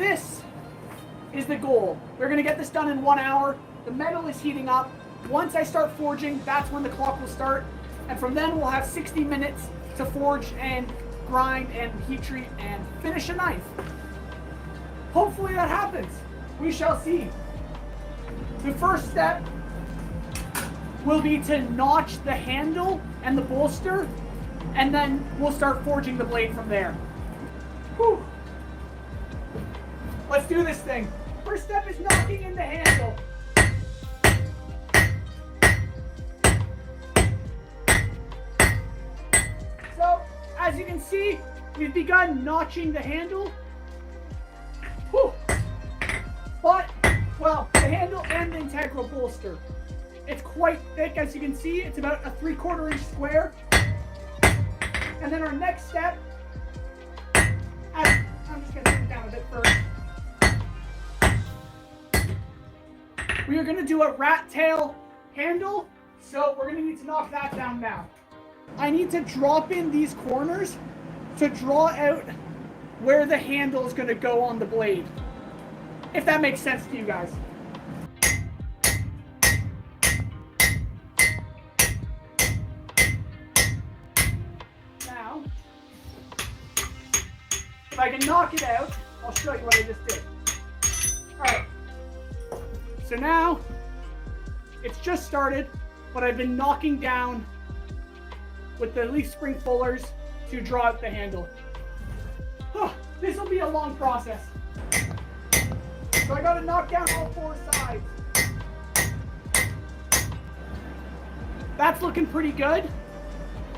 this is the goal. We're gonna get this done in 1 hour. The metal is heating up. Once I start forging, that's when the clock will start. And from then we'll have 60 minutes to forge and grind and heat treat and finish a knife. Hopefully that happens. We shall see. The first step will be to notch the handle and the bolster, and then we'll start forging the blade from there. Whew. Let's do this thing. First step is knocking in the handle. So, as you can see, we've begun notching the handle. Whew. But, well, the handle and the integral bolster. It's quite thick, as you can see. It's about a 3/4 inch square. And then our next step, I'm just going to put it down a bit first. We are going to do a rat tail handle, so we're going to need to knock that down now. I need to drop in these corners to draw out where the handle is going to go on the blade, if that makes sense to you guys. Now, if I can knock it out, I'll show you what I just did. Alright, so now it's just started, but I've been knocking down with the leaf spring fullers to draw out the handle. This will be a long process. So I gotta knock down all 4 sides. That's looking pretty good.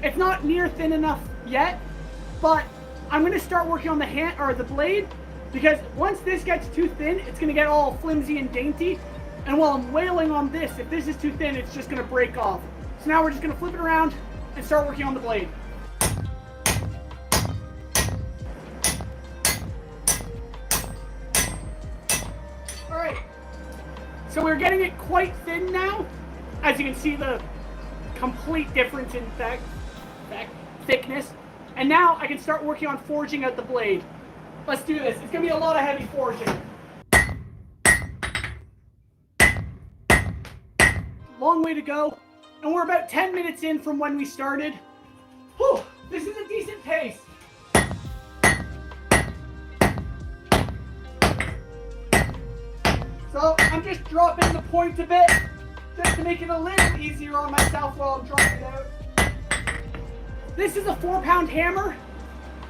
It's not near thin enough yet, but I'm gonna start working on the hand or the blade, because once this gets too thin, it's gonna get all flimsy and dainty. And while I'm wailing on this, if this is too thin, it's just gonna break off. So now we're just gonna flip it around and start working on the blade. Alright, so we're getting it quite thin now. As you can see, the complete difference in thickness. And now I can start working on forging out the blade. Let's do this. It's gonna be a lot of heavy forging. Long way to go. And we're about 10 minutes in from when we started. Whew, this is a decent pace. So I'm just dropping the point a bit, just to make it a little easier on myself while I'm drawing it out. This is a 4-pound hammer.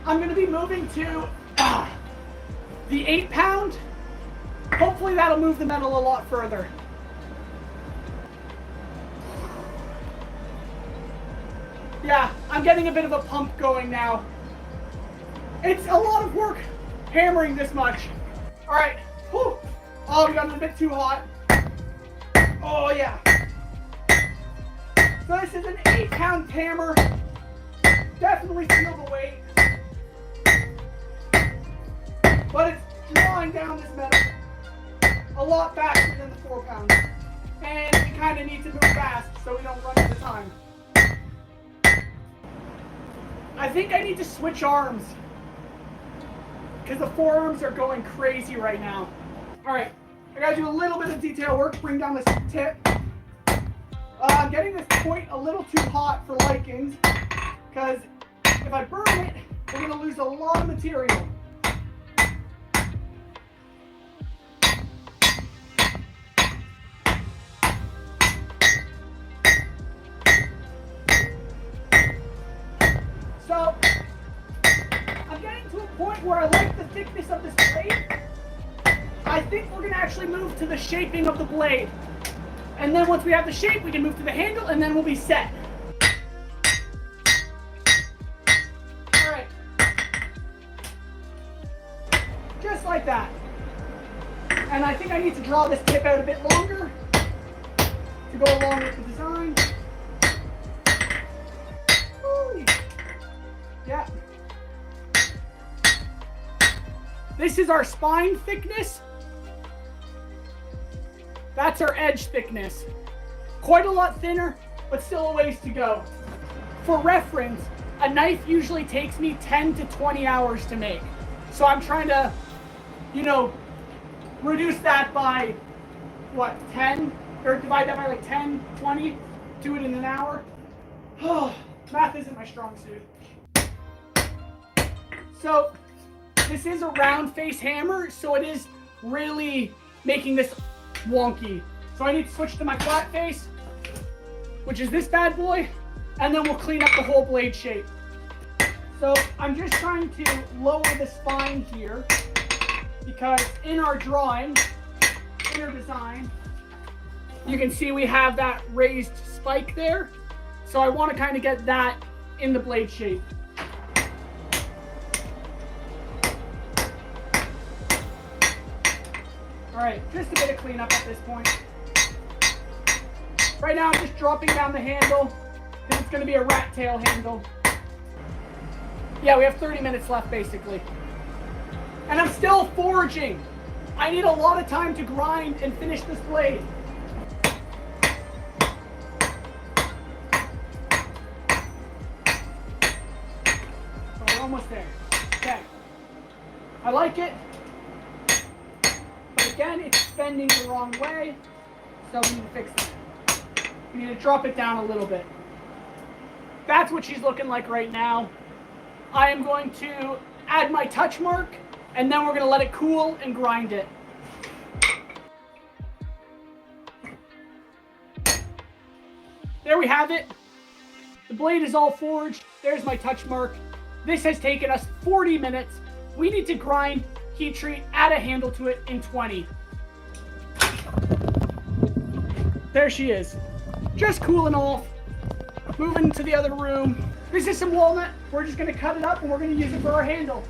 I'm going to be moving to the 8-pound. Hopefully that'll move the metal a lot further. Yeah, I'm getting a bit of a pump going now. It's a lot of work hammering this much. All right. Whew. Oh, we got it a bit too hot. Oh, yeah. So this is an 8-pound hammer. Definitely feel the weight. But it's drawing down this metal a lot faster than the 4-pound. And we kind of need to move fast so we don't run out of time. I think I need to switch arms, because the forearms are going crazy right now. Alright, I gotta do a little bit of detail work, bring down this tip. I'm getting this point a little too hot for likings, because if I burn it, we're gonna lose a lot of material. So, I'm getting to a point where I like the thickness of this blade. I think we're going to actually move to the shaping of the blade. And then once we have the shape, we can move to the handle, and then we'll be set. Alright. Just like that. And I think I need to draw this tip out a bit longer to go along with the design. Woo. Yeah. This is our spine thickness. That's our edge thickness. Quite a lot thinner, but still a ways to go. For reference, a knife usually takes me 10 to 20 hours to make. So I'm trying to you know, reduce that by, what, 10? Or divide that by like 10, 20, do it in an hour. Oh, math isn't my strong suit. So, this is a round face hammer, so it is really making this wonky. So I need to switch to my flat face, which is this bad boy, and then we'll clean up the whole blade shape. So I'm just trying to lower the spine here, because in our drawing, in our design, you can see we have that raised spike there. So I want to kind of get that in the blade shape. All right, just a bit of cleanup at this point. Right now I'm just dropping down the handle, because it's going to be a rat tail handle. Yeah, we have 30 minutes left basically. And I'm still forging. I need a lot of time to grind and finish this blade. So we're almost there. Okay. I like it. But again, it's bending the wrong way. So we need to fix that. We need to drop it down a little bit. That's what she's looking like right now. I am going to add my touch mark, and then we're going to let it cool and grind it. There we have it. The blade is all forged. There's my touch mark. This has taken us 40 minutes. We need to grind, heat treat, add a handle to it in 20. There she is. Just cooling off. Moving to the other room. This is some walnut. We're just going to cut it up and we're going to use it for our handle.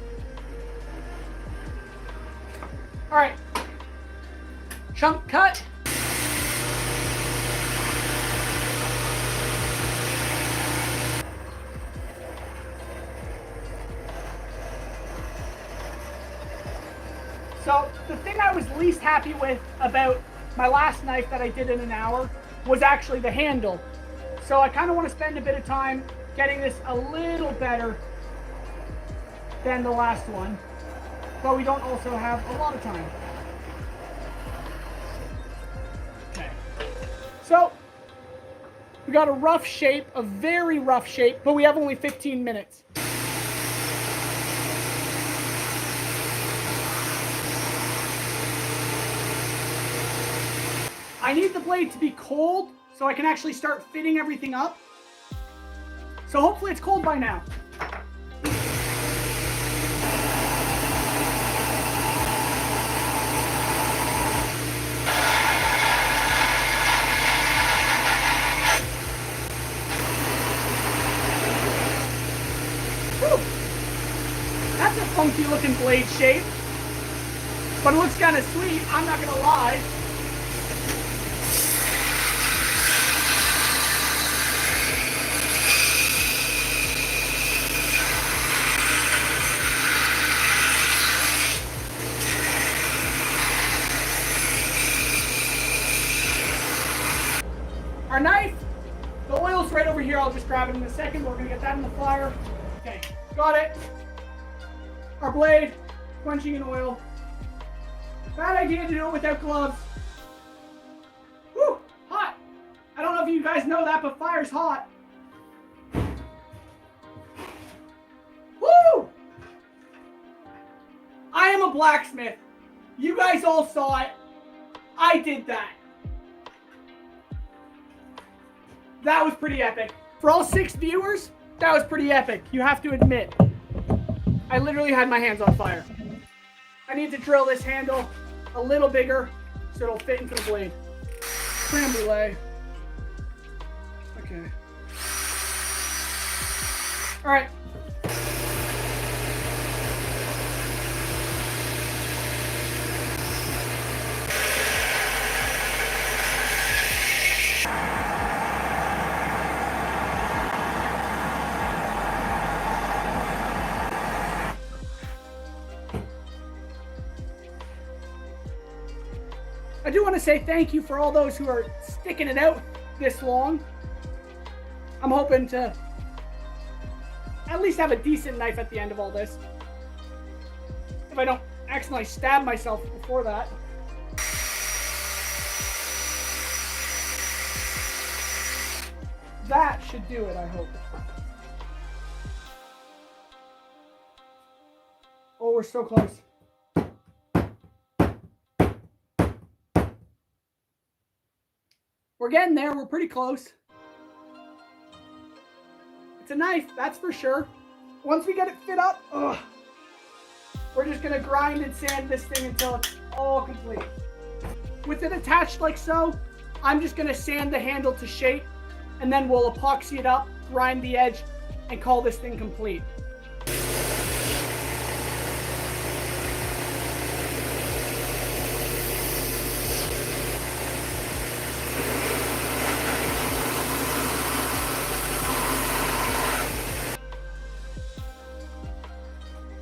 All right. Chunk cut. So the thing I was least happy with about my last knife that I did in an hour was actually the handle. So I kind of want to spend a bit of time getting this a little better than the last one, but we don't also have a lot of time. Okay. So we got a rough shape, a very rough shape, but we have only 15 minutes. I need the blade to be cold so I can actually start fitting everything up. So hopefully it's cold by now. Whew. That's a funky looking blade shape, but it looks kind of sweet, I'm not gonna lie. Our knife, the oil's right over here. I'll just grab it in a second. We're gonna get that in the fire. Okay, got it. Our blade, quenching in oil. Bad idea to do it without gloves. Whew, hot. I don't know if you guys know that, but fire's hot. Woo! I am a blacksmith. You guys all saw it. I did that. That was pretty epic. For all 6 viewers, that was pretty epic. You have to admit. I literally had my hands on fire. I need to drill this handle a little bigger so it'll fit into the blade. Creme brulee. Okay. All right. I do want to say thank you for all those who are sticking it out this long. I'm hoping to at least have a decent knife at the end of all this. If I don't accidentally stabbed myself before that. That should do it, I hope. Oh, we're so close. We're getting there. We're pretty close. It's a knife, that's for sure. Once we get it fit up, we're just going to grind and sand this thing until it's all complete. With it attached like so, I'm just going to sand the handle to shape, and then we'll epoxy it up, grind the edge, and call this thing complete.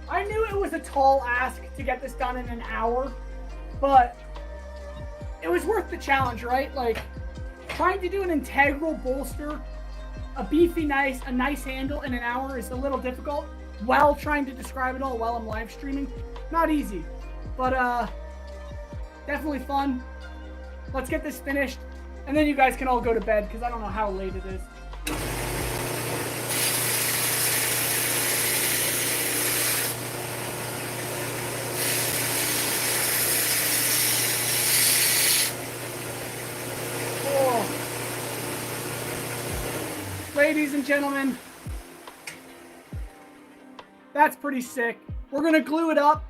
I knew it was a tall ask to get this done in an hour, but it was worth the challenge, right? Like, trying to do an integral bolster, a beefy a nice handle in an hour is a little difficult, while trying to describe it all while I'm live streaming. Not easy, but definitely fun. Let's get this finished, and then you guys can all go to bed, because I don't know how late it is. Ladies and gentlemen, that's pretty sick. We're going to glue it up,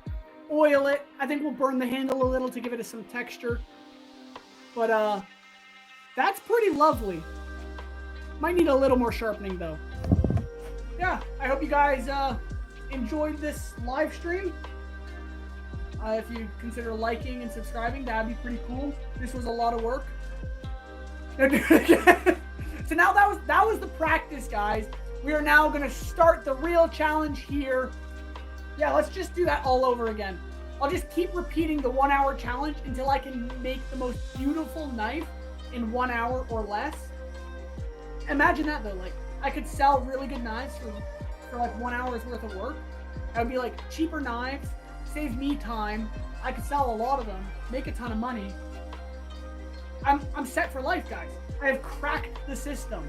oil it. I think we'll burn the handle a little to give it some texture. But that's pretty lovely. Might need a little more sharpening though. Yeah, I hope you guys enjoyed this live stream. If you consider liking and subscribing, that'd be pretty cool. This was a lot of work. So now that was the practice, guys. We are now going to start the real challenge here. Yeah, let's just do that all over again. I'll just keep repeating the 1 hour challenge until I can make the most beautiful knife in 1 hour or less. Imagine that though, like I could sell really good knives for like 1 hour's worth of work. That would be like cheaper knives, save me time. I could sell a lot of them, make a ton of money. I'm set for life, guys. I have cracked the system.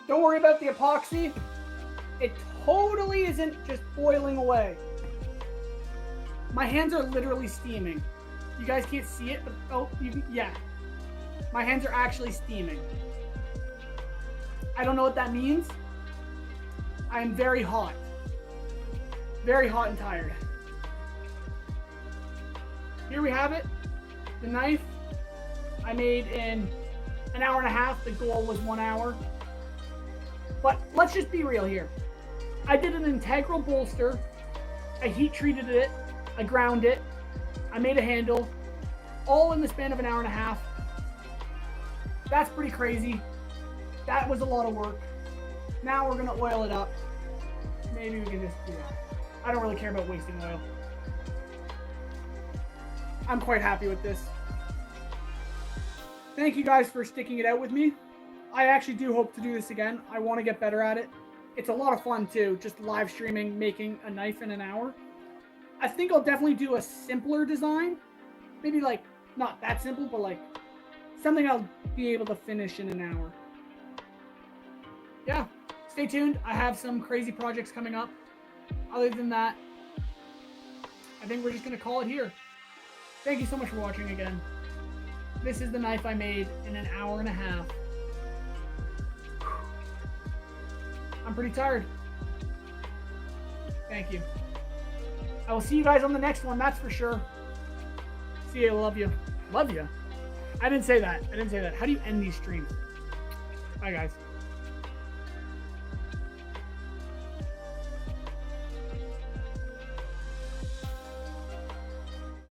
Don't worry about the epoxy. It totally isn't just boiling away. My hands are literally steaming. You guys can't see it, but oh, you can, yeah. My hands are actually steaming. I don't know what that means. I am very hot. Very hot and tired. Here we have it. The knife I made in an hour and a half. The goal was 1 hour. But let's just be real here. I did an integral bolster. I heat treated it. I ground it. I made a handle. All in the span of an hour and a half. That's pretty crazy. That was a lot of work. Now we're going to oil it up. Maybe we can just do that. I don't really care about wasting oil. I'm quite happy with this. Thank you guys for sticking it out with me. I actually do hope to do this again. I want to get better at it. It's a lot of fun too, just live streaming, making a knife in an hour. I think I'll definitely do a simpler design. Maybe like, not that simple, but like something I'll be able to finish in an hour. Yeah, stay tuned. I have some crazy projects coming up. Other than that, I think we're just going to call it here. Thank you so much for watching again. This is the knife I made in an hour and a half. I'm pretty tired. Thank you. I will see you guys on the next one, that's for sure. See you, love you. Love you? I didn't say that. How do you end these streams? Bye, guys.